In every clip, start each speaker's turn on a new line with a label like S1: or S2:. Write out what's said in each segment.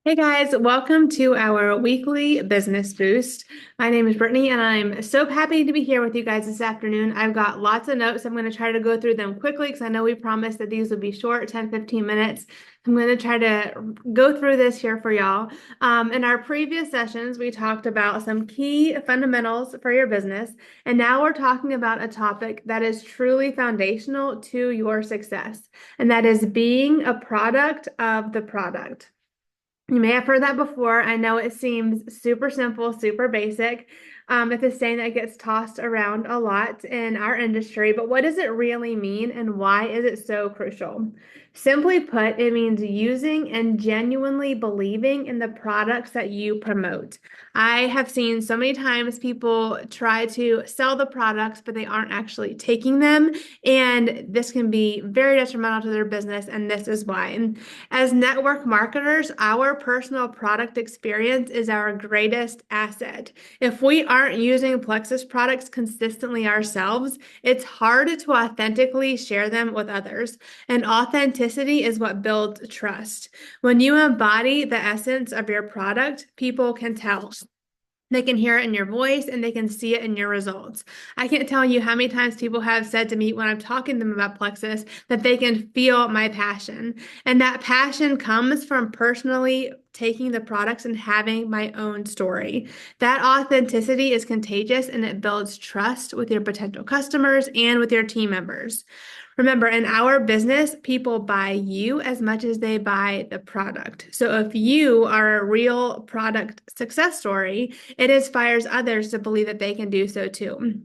S1: Hey guys, welcome to our weekly business boost. My name is Brittany and I'm so happy to be here with you guys this afternoon. I've got lots of notes. I'm going to try to go through them quickly because I know we promised that these would be short, 10-15 minutes. I'm going to try to go through this here for y'all. In our previous sessions, we talked about some key fundamentals for your business, and now we're talking about a topic that is truly foundational to your success, and that is being a product of the product. You may have heard that before. I know it seems super simple, super basic. It's a saying that gets tossed around a lot in our industry, but what does it really mean and why is it so crucial? Simply put, it means using and genuinely believing in the products that you promote. I have seen so many times people try to sell the products, but they aren't actually taking them. And this can be very detrimental to their business. And this is why. And as network marketers, our personal product experience is our greatest asset. If we aren't using Plexus products consistently ourselves, it's hard to authentically share them with others. And authenticity is what builds trust. When you embody the essence of your product, people can tell. They can hear it in your voice and they can see it in your results. I can't tell you how many times people have said to me when I'm talking to them about Plexus that they can feel my passion. And that passion comes from personally taking the products and having my own story. That authenticity is contagious and it builds trust with your potential customers and with your team members. Remember, in our business, people buy you as much as they buy the product. So if you are a real product success story, it inspires others to believe that they can do so too.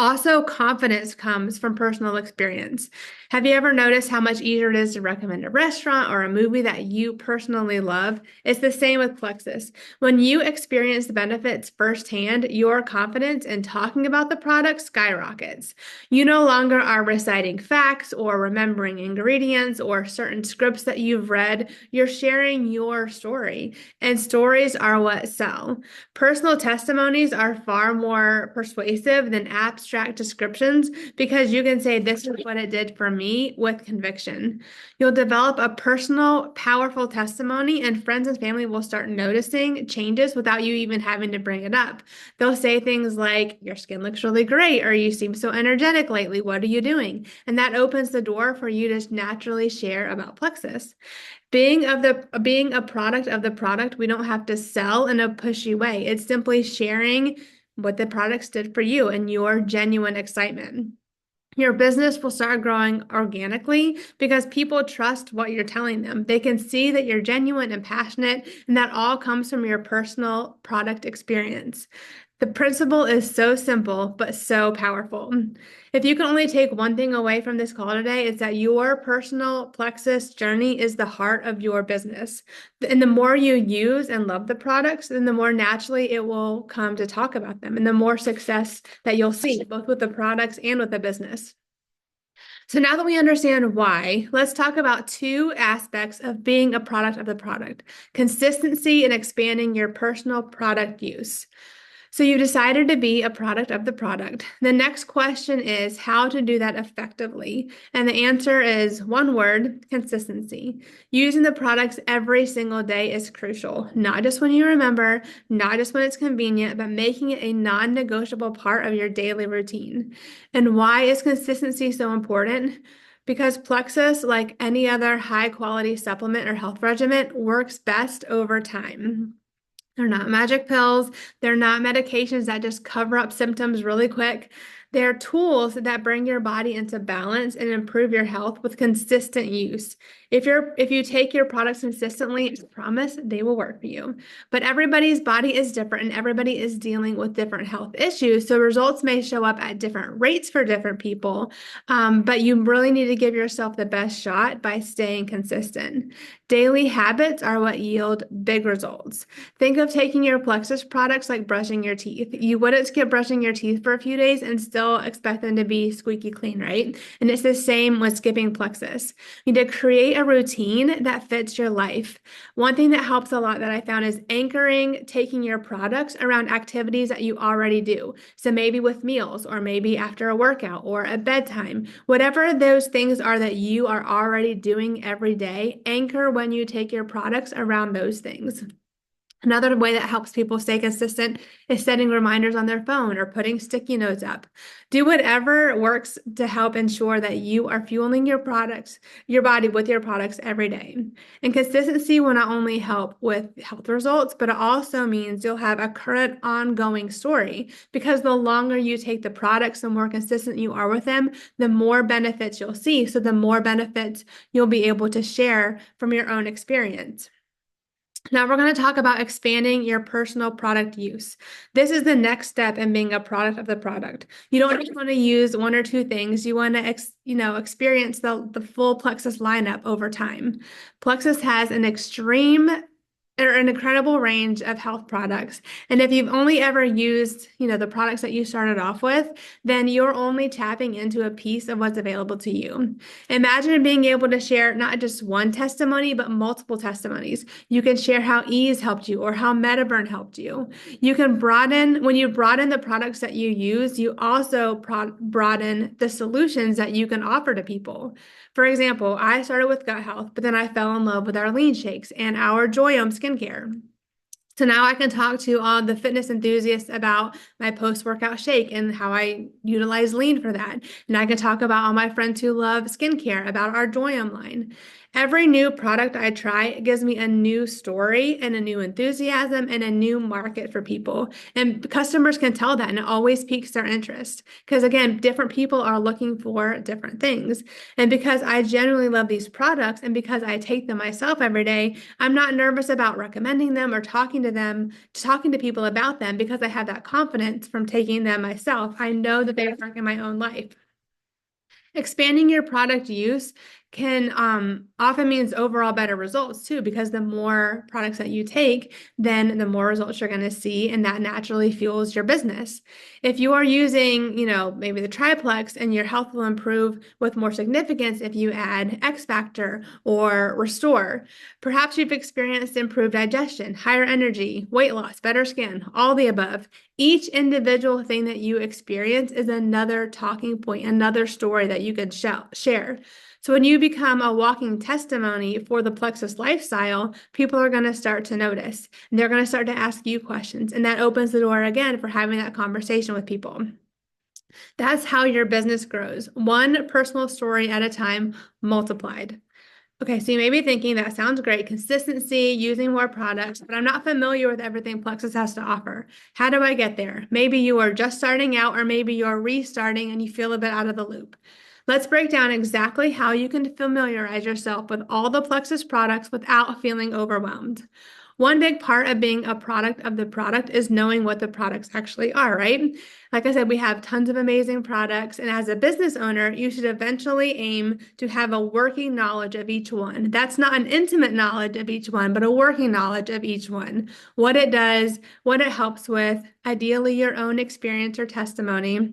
S1: Also, confidence comes from personal experience. Have you ever noticed how much easier it is to recommend a restaurant or a movie that you personally love? It's the same with Plexus. When you experience the benefits firsthand, your confidence in talking about the product skyrockets. You no longer are reciting facts or remembering ingredients or certain scripts that you've read. You're sharing your story, and stories are what sell. Personal testimonies are far more persuasive than abstract descriptions because you can say, "This is what it did for me," with conviction. You'll develop a personal, powerful testimony, and friends and family will start noticing changes without you even having to bring it up. They'll say things like, "Your skin looks really great," or "You seem so energetic lately. What are you doing?" And that opens the door for you to naturally share about Plexus. Being a product of the product, we don't have to sell in a pushy way. It's simply sharing what the products did for you and your genuine excitement. Your business will start growing organically because people trust what you're telling them. They can see that you're genuine and passionate, and that all comes from your personal product experience. The principle is so simple, but so powerful. If you can only take one thing away from this call today, it's that your personal Plexus journey is the heart of your business. And the more you use and love the products, then the more naturally it will come to talk about them and the more success that you'll see, both with the products and with the business. So now that we understand why, let's talk about two aspects of being a product of the product: consistency and expanding your personal product use. So you decided to be a product of the product. The next question is how to do that effectively. And the answer is one word: consistency. Using the products every single day is crucial, not just when you remember, not just when it's convenient, but making it a non-negotiable part of your daily routine. And why is consistency so important? Because Plexus, like any other high quality supplement or health regimen, works best over time. They're not magic pills. They're not medications that just cover up symptoms really quick. They're tools that bring your body into balance and improve your health with consistent use. If you take your products consistently, I promise they will work for you. But everybody's body is different and everybody is dealing with different health issues. So results may show up at different rates for different people. But you really need to give yourself the best shot by staying consistent. Daily habits are what yield big results. Think of taking your Plexus products like brushing your teeth. You wouldn't skip brushing your teeth for a few days and still still expect them to be squeaky clean, right? And it's the same with skipping Plexus. You need to create a routine that fits your life. One thing that helps a lot that I found is anchoring taking your products around activities that you already do. So maybe with meals, or maybe after a workout or at bedtime, whatever those things are that you are already doing every day, anchor when you take your products around those things. Another way that helps people stay consistent is setting reminders on their phone or putting sticky notes up. Do whatever works to help ensure that you are fueling your products, your body with your products every day. And consistency will not only help with health results, but it also means you'll have a current ongoing story, because the longer you take the products, the more consistent you are with them, the more benefits you'll see. So the more benefits you'll be able to share from your own experience. Now we're going to talk about expanding your personal product use. This is the next step in being a product of the product. You don't just want to use one or two things. You want to, experience the full Plexus lineup over time. Plexus has an incredible range of health products. And if you've only ever used, the products that you started off with, then you're only tapping into a piece of what's available to you. Imagine being able to share not just one testimony, but multiple testimonies. You can share how Ease helped you or how MetaBurn helped you. You can when you broaden the products that you use, you also broaden the solutions that you can offer to people. For example, I started with gut health, but then I fell in love with our lean shakes and our Joyome skincare. So now I can talk to all the fitness enthusiasts about my post-workout shake and how I utilize lean for that. And I can talk about all my friends who love skincare about our Joyome line. Every new product I try gives me a new story and a new enthusiasm and a new market for people. And customers can tell that, and it always piques their interest. Because again, different people are looking for different things. And because I genuinely love these products and because I take them myself every day, I'm not nervous about recommending them or talking to people about them, because I have that confidence from taking them myself. I know that they work in my own life. Expanding your product use can often means overall better results too, because the more products that you take, then the more results you're going to see, and that naturally fuels your business. If you are using, maybe the Triplex, and your health will improve with more significance if you add X Factor or Restore. Perhaps you've experienced improved digestion, higher energy, weight loss, better skin, all the above. Each individual thing that you experience is another talking point, another story that you could share. So when you become a walking testimony for the Plexus lifestyle, people are going to start to notice, and they're going to start to ask you questions. And that opens the door again for having that conversation with people. That's how your business grows, one personal story at a time, multiplied. Okay, so you may be thinking, that sounds great, consistency, using more products, but I'm not familiar with everything Plexus has to offer. How do I get there? Maybe you are just starting out, or maybe you're restarting and you feel a bit out of the loop. Let's break down exactly how you can familiarize yourself with all the Plexus products without feeling overwhelmed. One big part of being a product of the product is knowing what the products actually are, right? Like I said, we have tons of amazing products, and as a business owner, you should eventually aim to have a working knowledge of each one. That's not an intimate knowledge of each one, but a working knowledge of each one. What it does, what it helps with, ideally your own experience or testimony.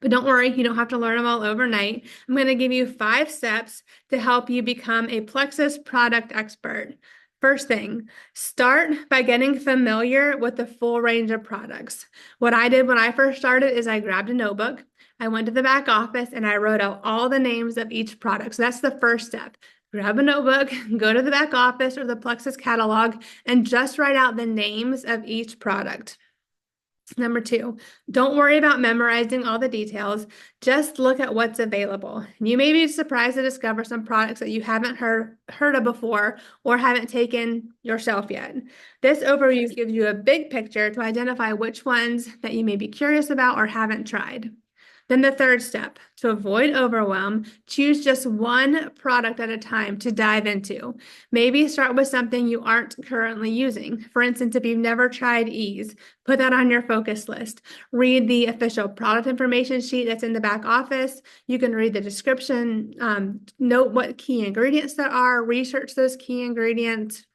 S1: But don't worry, you don't have to learn them all overnight. I'm going to give you 5 steps to help you become a Plexus product expert. First thing, start by getting familiar with the full range of products. What I did when I first started is I grabbed a notebook, I went to the back office, and I wrote out all the names of each product. So that's the first step. Grab a notebook, go to the back office or the Plexus catalog, and just write out the names of each product. Number 2, don't worry about memorizing all the details. Just look at what's available. You may be surprised to discover some products that you haven't heard of before or haven't taken yourself yet. This overview gives you a big picture to identify which ones that you may be curious about or haven't tried. Then the third step, to avoid overwhelm, choose just one product at a time to dive into. Maybe start with something you aren't currently using. For instance, if you've never tried Ease, put that on your focus list. Read the official product information sheet that's in the back office. You can read the description, note what key ingredients there are, research those key ingredients.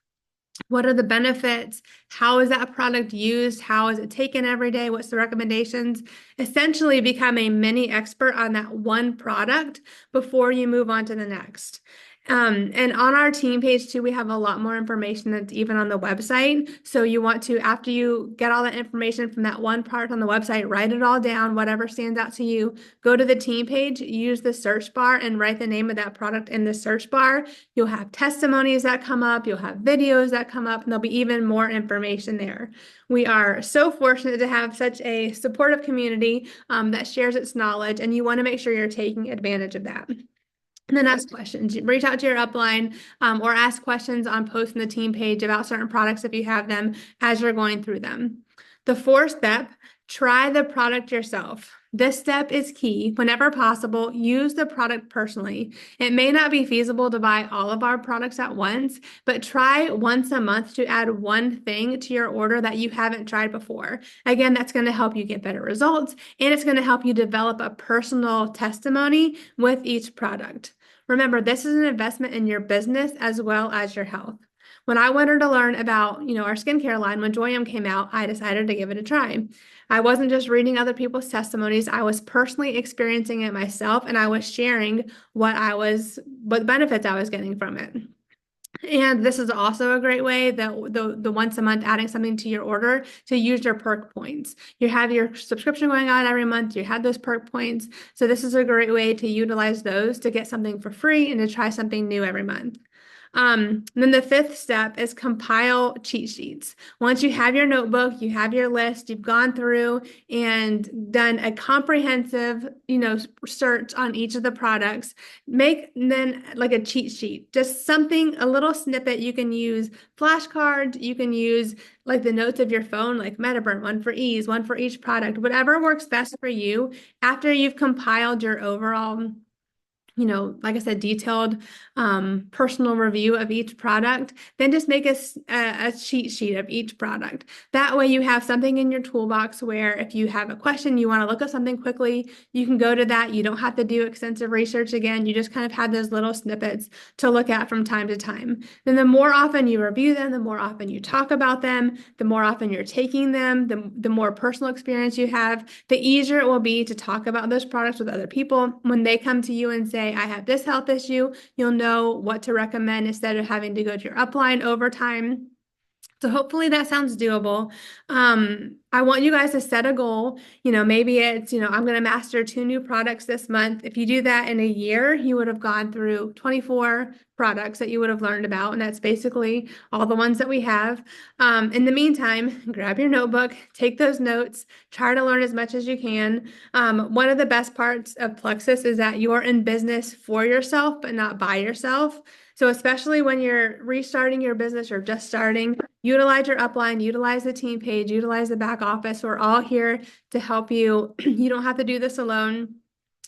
S1: What are the benefits? How is that product used? How is it taken every day? What's the recommendations? Essentially become a mini expert on that one product before you move on to the next. And on our team page too, we have a lot more information that's even on the website. So you want to, after you get all that information from that one part on the website, write it all down, whatever stands out to you, go to the team page, use the search bar and write the name of that product in the search bar. You'll have testimonies that come up, you'll have videos that come up, and there'll be even more information there. We are so fortunate to have such a supportive community that shares its knowledge, and you want to make sure you're taking advantage of that. And then ask questions. Reach out to your upline or ask questions on posts on the team page about certain products if you have them as you're going through them. The fourth step, try the product yourself. This step is key. Whenever possible, use the product personally. It may not be feasible to buy all of our products at once, but try once a month to add one thing to your order that you haven't tried before. Again, that's going to help you get better results, and it's going to help you develop a personal testimony with each product. Remember, this is an investment in your business as well as your health. When I wanted to learn about, our skincare line, when Joyum came out, I decided to give it a try. I wasn't just reading other people's testimonies, I was personally experiencing it myself, and I was sharing what benefits I was getting from it. And this is also a great way that the once a month adding something to your order to use your perk points. You have your subscription going on every month, you have those perk points. So this is a great way to utilize those to get something for free and to try something new every month. Then the fifth step is compile cheat sheets. Once you have your notebook, you have your list, you've gone through and done a comprehensive, search on each of the products, make then like a cheat sheet, just something, a little snippet you can use, flashcards, you can use like the notes of your phone, like Metaburn, one for ease, one for each product, whatever works best for you after you've compiled your overall like I said, detailed personal review of each product, then just make a cheat sheet of each product. That way you have something in your toolbox where if you have a question, you want to look at something quickly, you can go to that. You don't have to do extensive research again. You just kind of have those little snippets to look at from time to time. Then the more often you review them, the more often you talk about them, the more often you're taking them, the more personal experience you have, the easier it will be to talk about those products with other people. When they come to you and say, I have this health issue, you'll know what to recommend instead of having to go to your upline over time. So hopefully that sounds doable. I want you guys to set a goal. Maybe it's, I'm going to master 2 new products this month. If you do that in a year, you would have gone through 24 products that you would have learned about. And that's basically all the ones that we have. In the meantime, grab your notebook, take those notes, try to learn as much as you can. One of the best parts of Plexus is that you're in business for yourself, but not by yourself. So especially when you're restarting your business or just starting, utilize your upline, utilize the team page, utilize the back office. We're all here to help you. You don't have to do this alone.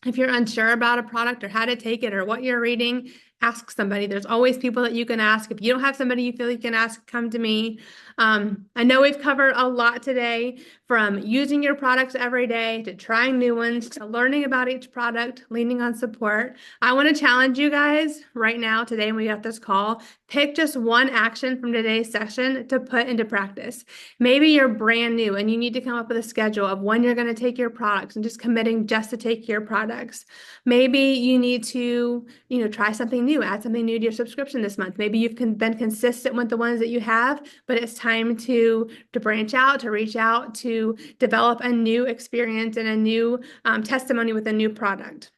S1: If you're unsure about a product or how to take it or what you're reading, ask somebody. There's always people that you can ask. If you don't have somebody you feel you can ask, come to me. I know we've covered a lot today, from using your products every day to trying new ones to learning about each product, leaning on support. I want to challenge you guys right now, today when we got this call, pick just one action from today's session to put into practice. Maybe you're brand new and you need to come up with a schedule of when you're going to take your products and just committing just to take your products. Maybe you need to, try something new, add something new to your subscription this month. Maybe you've been consistent with the ones that you have, but it's time to branch out, to reach out, to develop a new experience and a new testimony with a new product.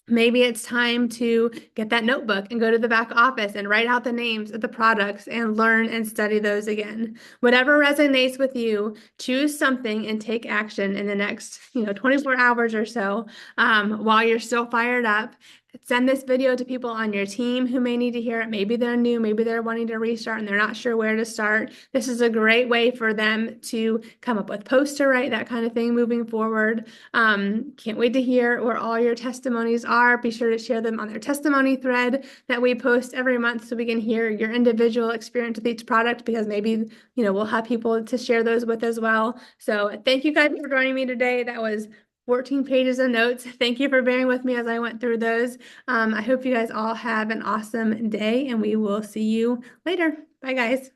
S1: Maybe it's time to get that notebook and go to the back office and write out the names of the products and learn and study those again. Whatever resonates with you, choose something and take action in the next 24 hours or so while you're still fired up. Send this video to people on your team who may need to hear it. Maybe they're new, maybe they're wanting to restart and they're not sure where to start. This is a great way for them to come up with posts to write, that kind of thing moving forward. Can't wait to hear where all your testimonies are. Be sure to share them on their testimony thread that we post every month so we can hear your individual experience with each product, because maybe, we'll have people to share those with as well. So thank you guys for joining me today. That was 14 pages of notes. Thank you for bearing with me as I went through those. I hope you guys all have an awesome day, and we will see you later. Bye, guys.